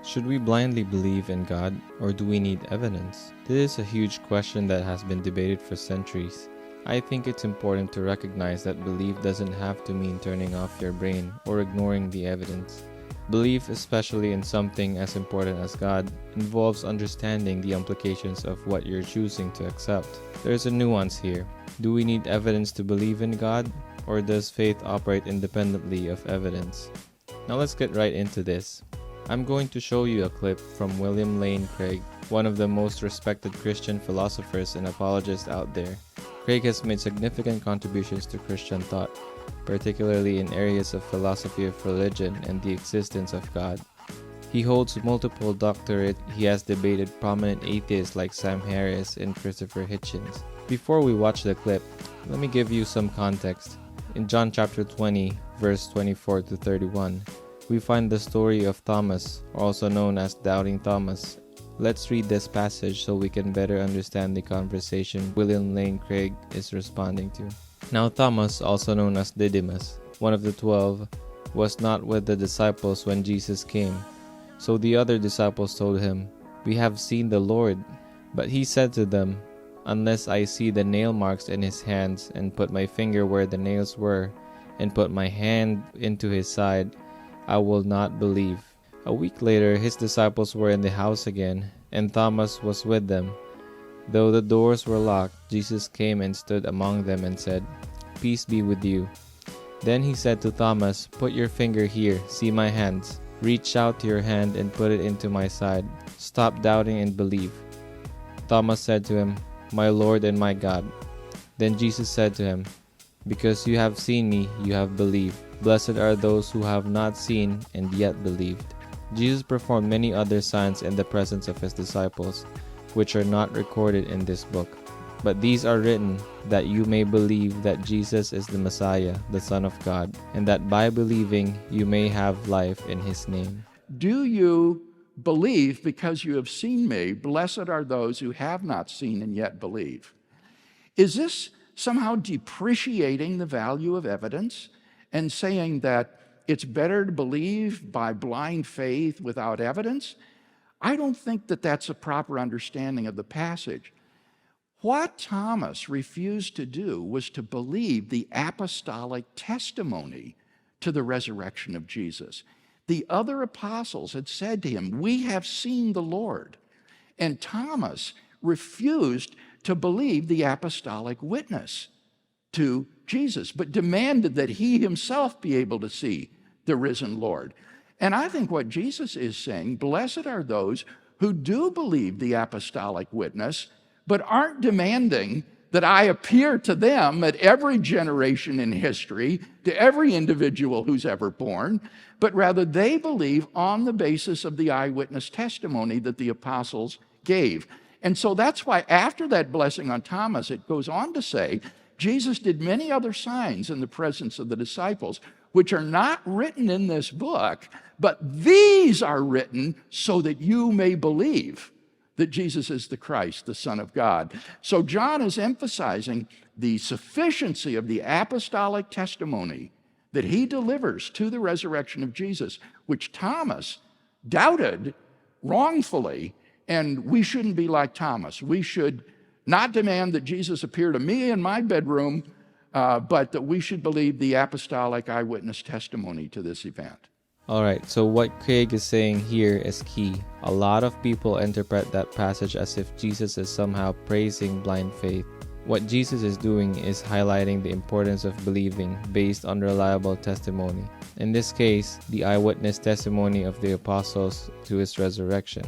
Should we blindly believe in God, or do we need evidence? This is a huge question that has been debated for centuries. I think it's important to recognize that belief doesn't have to mean turning off your brain or ignoring the evidence. Belief, especially in something as important as God, involves understanding the implications of what you're choosing to accept. There's a nuance here. Do we need evidence to believe in God, or does faith operate independently of evidence? Now let's get right into this. I'm going to show you a clip from William Lane Craig, one of the most respected Christian philosophers and apologists out there. Craig has made significant contributions to Christian thought, particularly in areas of philosophy of religion and the existence of God. He holds multiple doctorates. He has debated prominent atheists like Sam Harris and Christopher Hitchens. Before we watch the clip, let me give you some context. In John chapter 20, verse 24 to 31, we find the story of Thomas, also known as Doubting Thomas. Let's read this passage so we can better understand the conversation William Lane Craig is responding to. Now Thomas, also known as Didymus, one of the 12, was not with the disciples when Jesus came. So the other disciples told him, "We have seen the Lord." But he said to them, "Unless I see the nail marks in his hands, and put my finger where the nails were, and put my hand into his side, I will not believe." A week later, his disciples were in the house again, and Thomas was with them. Though the doors were locked, Jesus came and stood among them and said, "Peace be with you." Then he said to Thomas, "Put your finger here, see my hands. Reach out your hand and put it into my side. Stop doubting and believe." Thomas said to him, "My Lord and my God." Then Jesus said to him, "Because you have seen me, you have believed. Blessed are those who have not seen and yet believed." Jesus performed many other signs in the presence of his disciples, which are not recorded in this book. But these are written that you may believe that Jesus is the Messiah, the Son of God, and that by believing you may have life in his name. Do you believe because you have seen me? Blessed are those who have not seen and yet believe. Is this somehow depreciating the value of evidence and saying that it's better to believe by blind faith without evidence? I don't think that that's a proper understanding of the passage. What Thomas refused to do was to believe the apostolic testimony to the resurrection of Jesus. The other apostles had said to him, "We have seen the Lord." And Thomas refused to believe the apostolic witness to Jesus, but demanded that he himself be able to see the risen Lord. And I think what Jesus is saying, blessed are those who do believe the apostolic witness, but aren't demanding that I appear to them at every generation in history, to every individual who's ever born, but rather they believe on the basis of the eyewitness testimony that the apostles gave. And so that's why after that blessing on Thomas, it goes on to say, Jesus did many other signs in the presence of the disciples, which are not written in this book, but these are written so that you may believe that Jesus is the Christ, the Son of God. So John is emphasizing the sufficiency of the apostolic testimony that he delivers to the resurrection of Jesus, which Thomas doubted wrongfully, and we shouldn't be like Thomas. We should not demand that Jesus appear to me in my bedroom, but that we should believe the apostolic eyewitness testimony to this event. Alright, so what Craig is saying here is key. A lot of people interpret that passage as if Jesus is somehow praising blind faith. What Jesus is doing is highlighting the importance of believing based on reliable testimony. In this case, the eyewitness testimony of the apostles to his resurrection.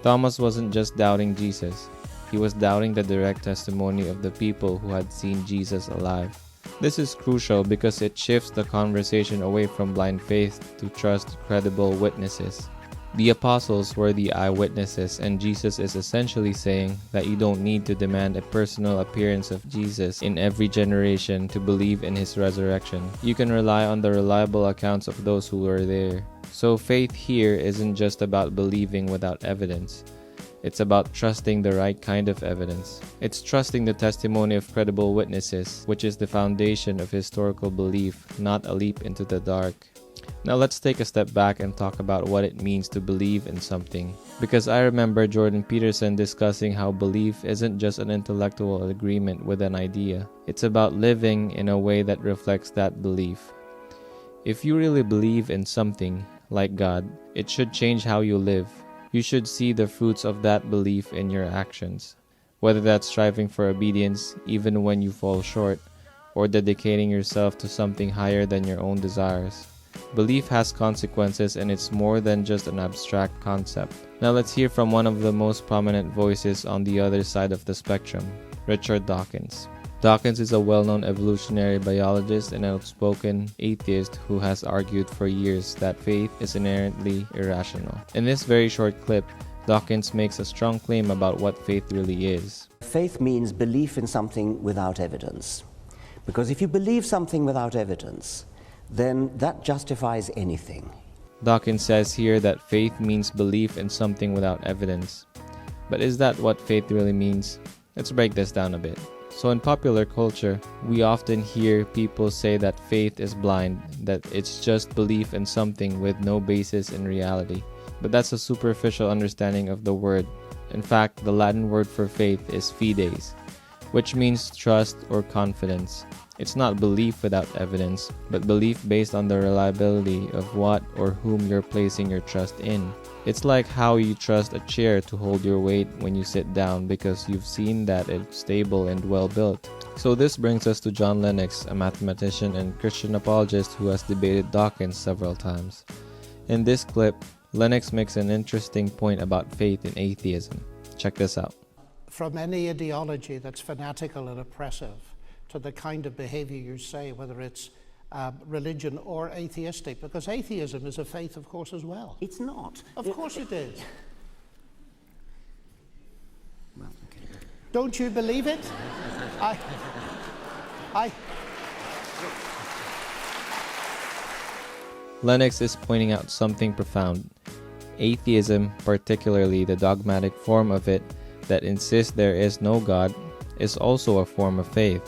Thomas wasn't just doubting Jesus. He was doubting the direct testimony of the people who had seen Jesus alive. This is crucial because it shifts the conversation away from blind faith to trust credible witnesses. The apostles were the eyewitnesses, and Jesus is essentially saying that you don't need to demand a personal appearance of Jesus in every generation to believe in his resurrection. You can rely on the reliable accounts of those who were there. So faith here isn't just about believing without evidence. It's about trusting the right kind of evidence. It's trusting the testimony of credible witnesses, which is the foundation of historical belief, not a leap into the dark. Now let's take a step back and talk about what it means to believe in something. Because I remember Jordan Peterson discussing how belief isn't just an intellectual agreement with an idea. It's about living in a way that reflects that belief. If you really believe in something, like God, it should change how you live. You should see the fruits of that belief in your actions. Whether that's striving for obedience even when you fall short, or dedicating yourself to something higher than your own desires. Belief has consequences, and it's more than just an abstract concept. Now let's hear from one of the most prominent voices on the other side of the spectrum, Richard Dawkins. Dawkins is a well-known evolutionary biologist and outspoken atheist who has argued for years that faith is inherently irrational. In this very short clip, Dawkins makes a strong claim about what faith really is. Faith means belief in something without evidence. Because if you believe something without evidence, then that justifies anything. Dawkins says here that faith means belief in something without evidence. But is that what faith really means? Let's break this down a bit. So in popular culture, we often hear people say that faith is blind, that it's just belief in something with no basis in reality. But that's a superficial understanding of the word. In fact, the Latin word for faith is fides, which means trust or confidence. It's not belief without evidence, but belief based on the reliability of what or whom you're placing your trust in. It's like how you trust a chair to hold your weight when you sit down because you've seen that it's stable and well built. So this brings us to John Lennox, a mathematician and Christian apologist who has debated Dawkins several times. In this clip, Lennox makes an interesting point about faith in atheism. Check this out. From any ideology that's fanatical and oppressive to the kind of behavior you say, whether it's religion or atheistic, because atheism is a faith, of course, as well. It's not. Of course it is. Well, okay. Don't you believe it? Lennox is pointing out something profound. Atheism, particularly the dogmatic form of it that insists there is no God, is also a form of faith.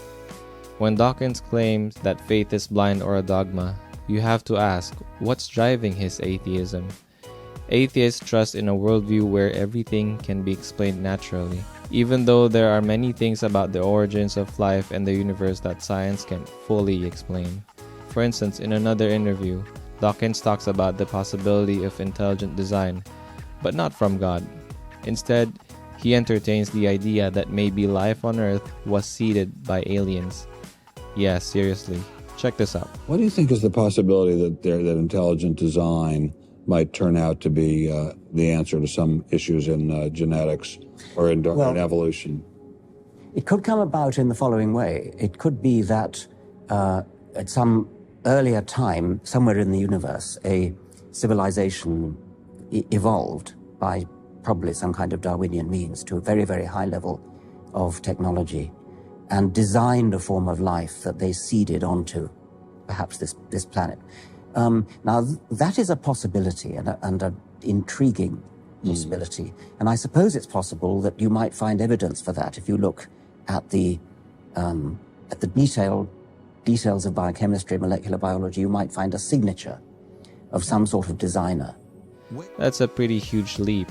When Dawkins claims that faith is blind or a dogma, you have to ask, what's driving his atheism? Atheists trust in a worldview where everything can be explained naturally, even though there are many things about the origins of life and the universe that science can't fully explain. For instance, in another interview, Dawkins talks about the possibility of intelligent design, but not from God. Instead, he entertains the idea that maybe life on Earth was seeded by aliens. Yeah, seriously. Check this out. What do you think is the possibility that intelligent design might turn out to be the answer to some issues in genetics or in evolution? It could come about in the following way. It could be that at some earlier time, somewhere in the universe, a civilization evolved by probably some kind of Darwinian means to a very, very high level of technology and designed a form of life that they seeded onto perhaps this planet. Now, that is a possibility and an intriguing possibility. And I suppose it's possible that you might find evidence for that if you look at the details of biochemistry, molecular biology. You might find a signature of some sort of designer. That's a pretty huge leap.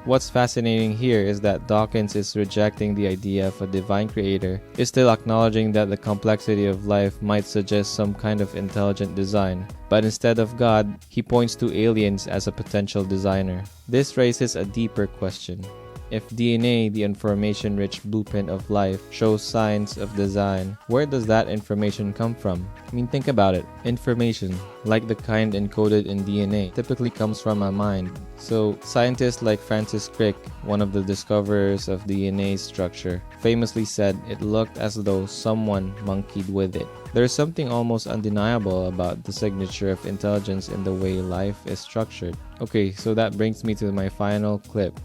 What's fascinating here is that Dawkins is rejecting the idea of a divine creator, is still acknowledging that the complexity of life might suggest some kind of intelligent design, but instead of God, he points to aliens as a potential designer. This raises a deeper question. If DNA, the information-rich blueprint of life, shows signs of design, where does that information come from? I mean, think about it. Information, like the kind encoded in DNA, typically comes from our mind. So, scientists like Francis Crick, one of the discoverers of DNA structure, famously said it looked as though someone monkeyed with it. There's something almost undeniable about the signature of intelligence in the way life is structured. Okay, so that brings me to my final clip.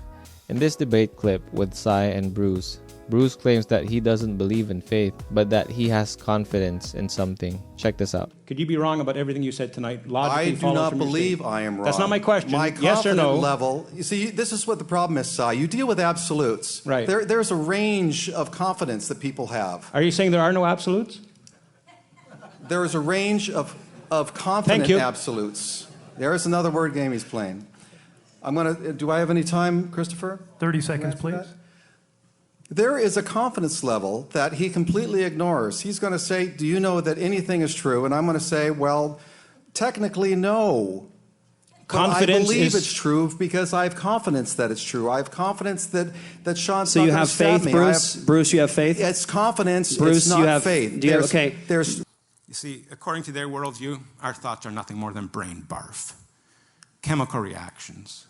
In this debate clip with Cy and Bruce claims that he doesn't believe in faith, but that he has confidence in something. Check this out. Could you be wrong about everything you said tonight? I do not believe I am wrong. That's not my question. My yes or no? level. You see, this is what the problem is, Cy. You deal with absolutes. Right. There's a range of confidence that people have. Are you saying there are no absolutes? There is a range of of confident Thank you. absolutes. There's another word game he's playing. Do I have any time, Christopher? 30 seconds, please. There is a confidence level that he completely ignores. He's going to say, do you know that anything is true? And I'm going to say, well, technically, no. Confidence I believe is... it's true because I have confidence that it's true. I have confidence that Sean's So not you going have to stab faith, me. Bruce? Bruce, you have faith? It's confidence, Bruce, it's not you have faith. Do you have, okay. You see, according to their worldview, our thoughts are nothing more than brain barf, chemical reactions.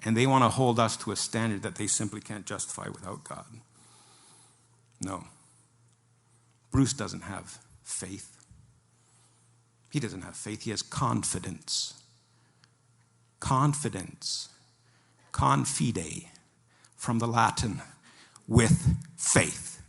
And they want to hold us to a standard that they simply can't justify without God. No. Bruce doesn't have faith. He doesn't have faith. He has confidence. Confidence. Confide, from the Latin, with faith.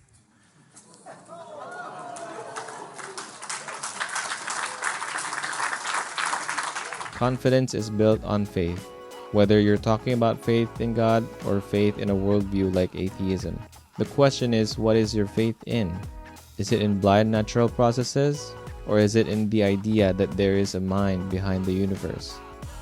Confidence is built on faith, whether you're talking about faith in God or faith in a worldview like atheism. The question is, what is your faith in? Is it in blind natural processes, or is it in the idea that there is a mind behind the universe?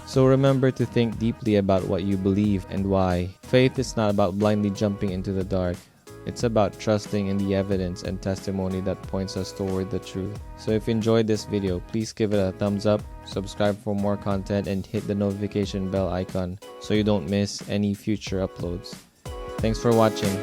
So remember to think deeply about what you believe and why. Faith is not about blindly jumping into the dark. It's about trusting in the evidence and testimony that points us toward the truth. So if you enjoyed this video, please give it a thumbs up, subscribe for more content, and hit the notification bell icon so you don't miss any future uploads. Thanks for watching.